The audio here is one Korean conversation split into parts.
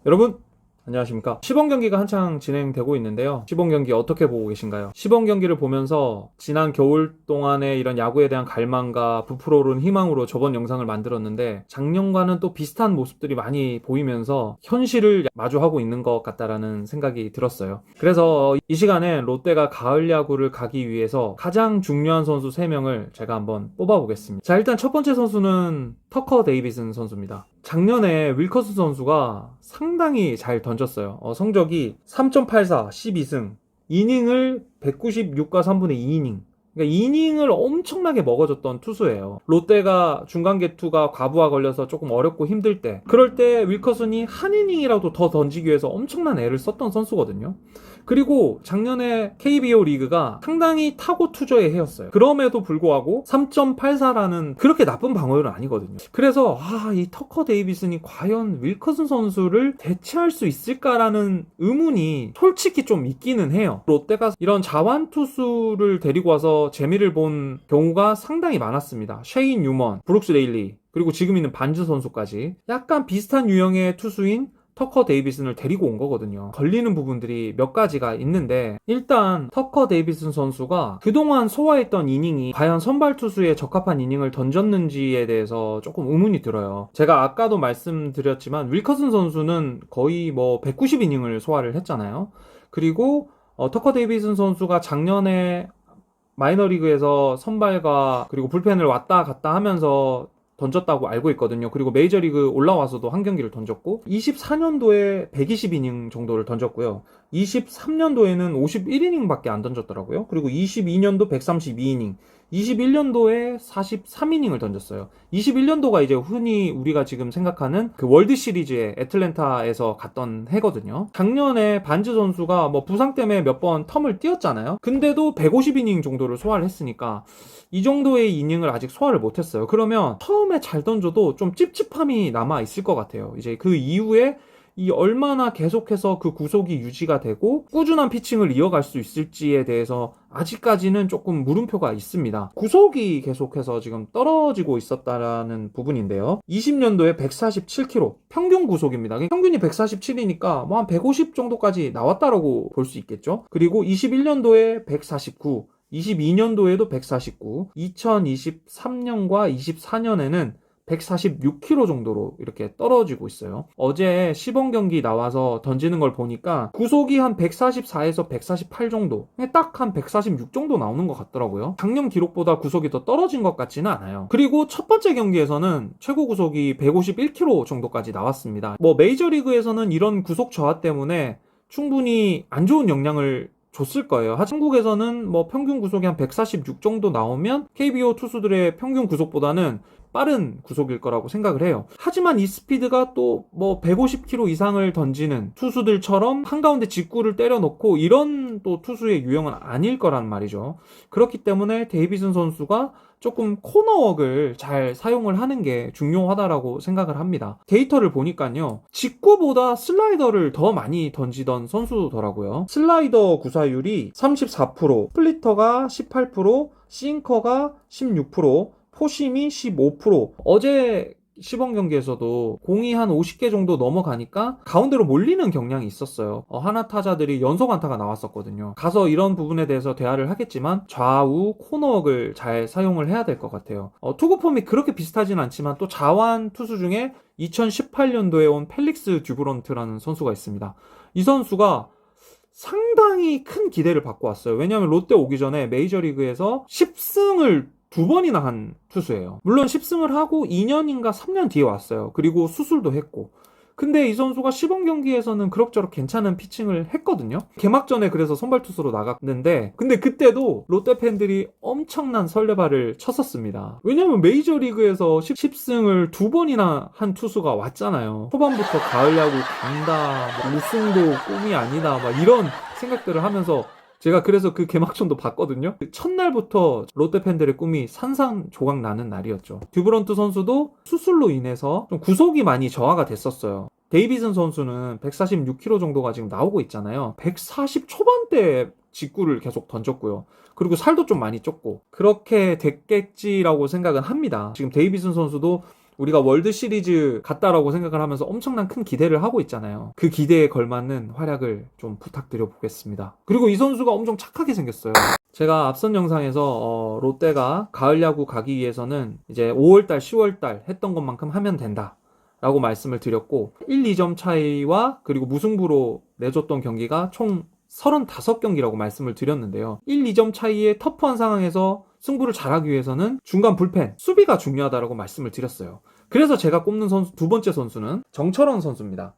여러분 안녕하십니까. 시범 경기가 한창 진행되고 있는데요. 시범 경기 어떻게 보고 계신가요? 시범 경기를 보면서 지난 겨울 동안의 이런 야구에 대한 갈망과 부풀어오른 희망으로 저번 영상을 만들었는데, 작년과는 또 비슷한 모습들이 많이 보이면서 현실을 마주하고 있는 것 같다라는 생각이 들었어요. 그래서 이 시간에 롯데가 가을 야구를 가기 위해서 가장 중요한 선수 3명을 제가 한번 뽑아보겠습니다. 자, 일단 첫 번째 선수는 터커 데이비슨 선수입니다. 작년에 윌커스 선수가 상당히 잘 던졌어요. 성적이 3.84, 12승, 이닝을 196과 3분의 2이닝. 그러니까 이닝을 엄청나게 먹어줬던 투수예요. 롯데가 중간 개투가 과부하 걸려서 조금 어렵고 힘들 때, 그럴 때 윌커슨이 한 이닝이라도 더 던지기 위해서 엄청난 애를 썼던 선수거든요. 그리고 작년에 KBO 리그가 상당히 타고 투저의 해였어요. 그럼에도 불구하고 3.84라는 그렇게 나쁜 방어율은 아니거든요. 그래서 이 터커 데이비슨이 과연 윌커슨 선수를 대체할 수 있을까라는 의문이 솔직히 좀 있기는 해요. 롯데가 이런 자완 투수를 데리고 와서 재미를 본 경우가 상당히 많았습니다. 셰인 유먼, 브룩스 레일리, 그리고 지금 있는 반즈 선수까지 약간 비슷한 유형의 투수인 터커 데이비슨을 데리고 온 거거든요. 걸리는 부분들이 몇 가지가 있는데, 일단 터커 데이비슨 선수가 그동안 소화했던 이닝이 과연 선발 투수에 적합한 이닝을 던졌는지에 대해서 조금 의문이 들어요. 제가 아까도 말씀드렸지만 윌커슨 선수는 거의 190이닝을 소화를 했잖아요. 그리고 터커 데이비슨 선수가 작년에 마이너리그에서 선발과 그리고 불펜을 왔다 갔다 하면서 던졌다고 알고 있거든요. 그리고 메이저리그 올라와서도 한 경기를 던졌고, 24년도에 120이닝 정도를 던졌고요. 23년도에는 51이닝밖에 안 던졌더라고요. 그리고 22년도 132이닝, 21년도에 43이닝을 던졌어요. 21년도가 이제 흔히 우리가 지금 생각하는 그 월드 시리즈에 애틀랜타에서 갔던 해거든요. 작년에 반즈 선수가 부상 때문에 몇 번 텀을 뛰었잖아요. 근데도 150이닝 정도를 소화를 했으니까 이 정도의 이닝을 아직 소화를 못했어요. 그러면 처음에 잘 던져도 좀 찝찝함이 남아 있을 것 같아요. 이제 그 이후에 얼마나 계속해서 그 구속이 유지가 되고 꾸준한 피칭을 이어갈 수 있을지에 대해서 아직까지는 조금 물음표가 있습니다. 구속이 계속해서 지금 떨어지고 있었다라는 부분인데요. 20년도에 147km 평균 구속입니다. 평균이 147이니까 한 150 정도까지 나왔다라고 볼 수 있겠죠. 그리고 21년도에 149, 22년도에도 149, 2023년과 24년에는 146km 정도로 이렇게 떨어지고 있어요. 어제 시범 경기 나와서 던지는 걸 보니까 구속이 한 144에서 148 정도, 딱 한 146 정도 나오는 것 같더라고요. 작년 기록보다 구속이 더 떨어진 것 같지는 않아요. 그리고 첫 번째 경기에서는 최고 구속이 151km 정도까지 나왔습니다. 메이저리그에서는 이런 구속 저하 때문에 충분히 안 좋은 영향을 줬을 거예요. 한국에서는 평균 구속이 한 146 정도 나오면 KBO 투수들의 평균 구속보다는 빠른 구속일 거라고 생각을 해요. 하지만 이 스피드가 또 150km 이상을 던지는 투수들처럼 한가운데 직구를 때려놓고 이런 또 투수의 유형은 아닐 거란 말이죠. 그렇기 때문에 데이비슨 선수가 조금 코너웍을 잘 사용을 하는 게 중요하다라고 생각을 합니다. 데이터를 보니까요, 직구보다 슬라이더를 더 많이 던지던 선수더라고요. 슬라이더 구사율이 34%, 스플리터가 18%, 싱커가 16%, 포심이 15%. 어제 시범 경기에서도 공이 한 50개 정도 넘어가니까 가운데로 몰리는 경향이 있었어요. 하나 타자들이 연속 안타가 나왔었거든요. 가서 이런 부분에 대해서 대화를 하겠지만 좌우 코너웍을 잘 사용을 해야 될 것 같아요. 투구 폼이 그렇게 비슷하진 않지만 또 자완 투수 중에 2018년도에 온 펠릭스 듀브런트라는 선수가 있습니다. 이 선수가 상당히 큰 기대를 받고 왔어요. 왜냐하면 롯데 오기 전에 메이저리그에서 10승을 2번이나 한 투수예요. 물론 10승을 하고 2년인가 3년 뒤에 왔어요. 그리고 수술도 했고. 근데 이 선수가 시범 경기에서는 그럭저럭 괜찮은 피칭을 했거든요. 개막전에 그래서 선발 투수로 나갔는데, 근데 그때도 롯데 팬들이 엄청난 설레발을 쳤었습니다. 왜냐면 메이저리그에서 10승을 2번이나 한 투수가 왔잖아요. 초반부터 가을 야구 간다, 우승도 꿈이 아니다, 이런 생각들을 하면서 제가 그래서 그 개막전도 봤거든요. 첫날부터 롯데 팬들의 꿈이 산산조각 나는 날이었죠. 듀브런트 선수도 수술로 인해서 좀 구속이 많이 저하가 됐었어요. 데이비슨 선수는 146km 정도가 지금 나오고 있잖아요. 140 초반대 직구를 계속 던졌고요. 그리고 살도 좀 많이 쪘고 그렇게 됐겠지라고 생각은 합니다. 지금 데이비슨 선수도 우리가 월드 시리즈 같다라고 생각을 하면서 엄청난 큰 기대를 하고 있잖아요. 그 기대에 걸맞는 활약을 좀 부탁드려 보겠습니다. 그리고 이 선수가 엄청 착하게 생겼어요. 제가 앞선 영상에서 롯데가 가을 야구 가기 위해서는 이제 5월달, 10월달 했던 것만큼 하면 된다 라고 말씀을 드렸고, 1, 2점 차이와 그리고 무승부로 내줬던 경기가 총 35경기라고 말씀을 드렸는데요. 1, 2점 차이의 터프한 상황에서 승부를 잘하기 위해서는 중간 불펜, 수비가 중요하다라고 말씀을 드렸어요. 그래서 제가 꼽는 선수, 두 번째 선수는 정철원 선수입니다.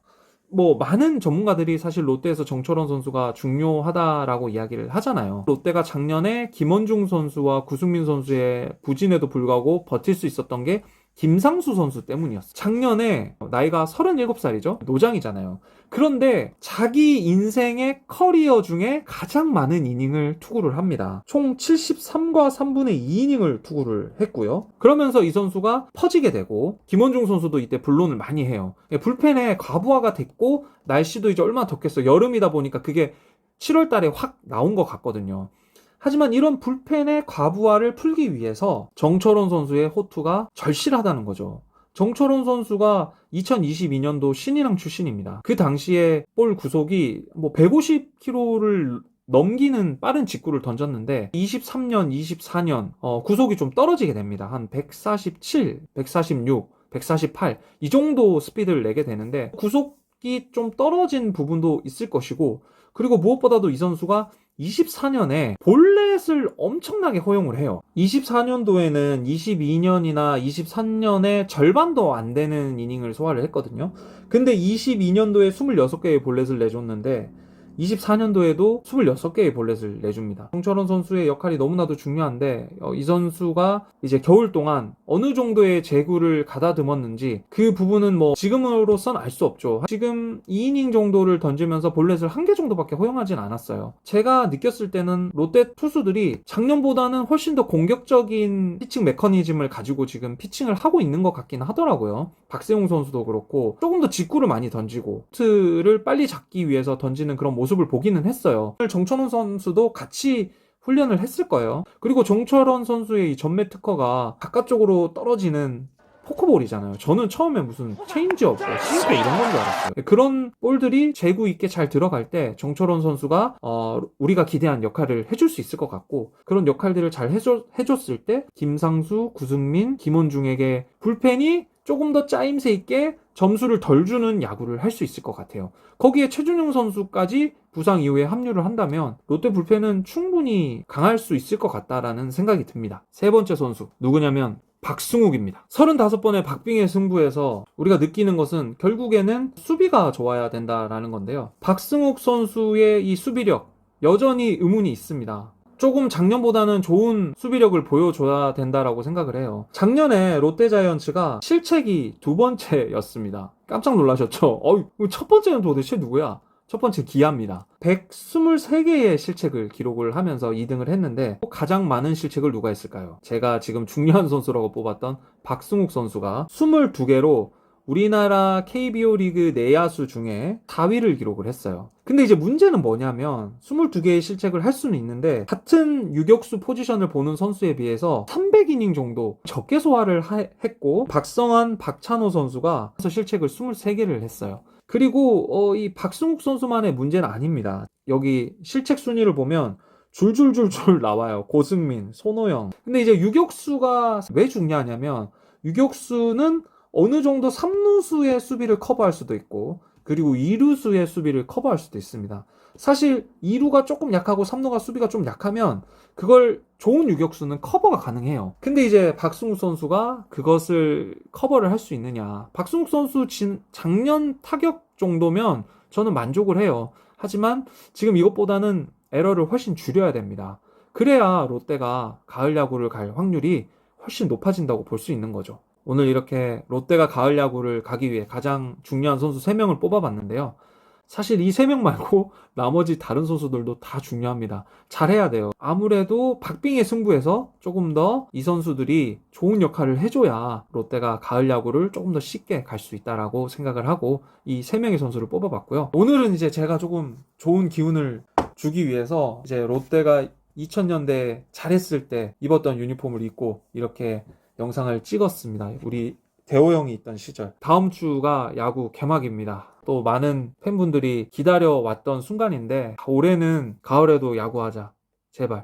많은 전문가들이 사실 롯데에서 정철원 선수가 중요하다라고 이야기를 하잖아요. 롯데가 작년에 김원중 선수와 구승민 선수의 부진에도 불구하고 버틸 수 있었던 게 김상수 선수 때문이었어요. 작년에 나이가 37살이죠? 노장이잖아요. 그런데 자기 인생의 커리어 중에 가장 많은 이닝을 투구를 합니다. 총 73과 3분의 2이닝을 투구를 했고요. 그러면서 이 선수가 퍼지게 되고, 김원중 선수도 이때 불론을 많이 해요. 불펜에 과부하가 됐고, 날씨도 이제 얼마나 덥겠어. 여름이다 보니까 그게 7월 달에 확 나온 것 같거든요. 하지만 이런 불펜의 과부하를 풀기 위해서 정철원 선수의 호투가 절실하다는 거죠. 정철원 선수가 2022년도 신인왕 출신입니다. 그 당시에 볼 구속이 150km를 넘기는 빠른 직구를 던졌는데 23년, 24년 구속이 좀 떨어지게 됩니다. 한 147, 146, 148 이 정도 스피드를 내게 되는데 구속이 좀 떨어진 부분도 있을 것이고, 그리고 무엇보다도 이 선수가 24년에 볼넷을 엄청나게 허용을 해요. 24년도에는 22년이나 23년에 절반도 안 되는 이닝을 소화를 했거든요. 근데 22년도에 26개의 볼넷을 내줬는데 24년도에도 26개의 볼넷을 내줍니다. 정철원 선수의 역할이 너무나도 중요한데 이 선수가 이제 겨울 동안 어느 정도의 제구를 가다듬었는지 그 부분은 지금으로선 알 수 없죠. 지금 2이닝 정도를 던지면서 볼넷을 1개 정도밖에 허용하진 않았어요. 제가 느꼈을 때는 롯데 투수들이 작년보다는 훨씬 더 공격적인 피칭 메커니즘을 가지고 지금 피칭을 하고 있는 것 같긴 하더라고요. 박세웅 선수도 그렇고 조금 더 직구를 많이 던지고 트를 빨리 잡기 위해서 던지는 그런 모습을 보기는 했어요. 정철원 선수도 같이 훈련을 했을 거예요. 그리고 정철원 선수의 이 전매 특허가 바깥쪽으로 떨어지는 포크볼이잖아요. 저는 처음에 무슨 체인지업, 싱크 이런 건 줄 알았어요. 그런 볼들이 재구 있게 잘 들어갈 때 정철원 선수가 우리가 기대한 역할을 해줄 수 있을 것 같고, 그런 역할들을 잘 해줬을 때 김상수, 구승민, 김원중에게 불펜이 조금 더 짜임새 있게 점수를 덜 주는 야구를 할 수 있을 것 같아요. 거기에 최준용 선수까지 부상 이후에 합류를 한다면 롯데 불펜은 충분히 강할 수 있을 것 같다라는 생각이 듭니다. 세 번째 선수 누구냐면 박승욱입니다. 35번의 박빙의 승부에서 우리가 느끼는 것은 결국에는 수비가 좋아야 된다라는 건데요. 박승욱 선수의 이 수비력 여전히 의문이 있습니다. 조금 작년보다는 좋은 수비력을 보여줘야 된다라고 생각을 해요. 작년에 롯데자이언츠가 실책이 2번째였습니다. 깜짝 놀라셨죠? 첫 번째는 도대체 누구야? 첫 번째 기아입니다. 123개의 실책을 기록을 하면서 2등을 했는데 가장 많은 실책을 누가 했을까요? 제가 지금 중요한 선수라고 뽑았던 박승욱 선수가 22개로 우리나라 KBO 리그 내야수 중에 4위를 기록을 했어요. 근데 이제 문제는 뭐냐면 22개의 실책을 할 수는 있는데 같은 유격수 포지션을 보는 선수에 비해서 300이닝 정도 적게 소화를 했고, 박성환, 박찬호 선수가 실책을 23개를 했어요. 그리고 이 박승욱 선수만의 문제는 아닙니다. 여기 실책 순위를 보면 줄줄줄줄 나와요. 고승민, 손호영. 근데 이제 유격수가 왜 중요하냐면 유격수는 어느 정도 3루수의 수비를 커버할 수도 있고, 그리고 2루수의 수비를 커버할 수도 있습니다. 사실 2루가 조금 약하고 3루가 수비가 좀 약하면 그걸 좋은 유격수는 커버가 가능해요. 근데 이제 박승욱 선수가 그것을 커버를 할 수 있느냐. 박승욱 선수 작년 타격 정도면 저는 만족을 해요. 하지만 지금 이것보다는 에러를 훨씬 줄여야 됩니다. 그래야 롯데가 가을 야구를 갈 확률이 훨씬 높아진다고 볼 수 있는 거죠. 오늘 이렇게 롯데가 가을 야구를 가기 위해 가장 중요한 선수 3명을 뽑아봤는데요. 사실 이 3명 말고 나머지 다른 선수들도 다 중요합니다. 잘해야 돼요. 아무래도 박빙의 승부에서 조금 더 이 선수들이 좋은 역할을 해줘야 롯데가 가을 야구를 조금 더 쉽게 갈 수 있다라고 생각을 하고 이 3명의 선수를 뽑아봤고요. 오늘은 이제 제가 조금 좋은 기운을 주기 위해서 이제 롯데가 2000년대 잘했을 때 입었던 유니폼을 입고 이렇게 영상을 찍었습니다. 우리 대호 형이 있던 시절. 다음 주가 야구 개막입니다. 또 많은 팬분들이 기다려왔던 순간인데 올해는 가을에도 야구하자. 제발.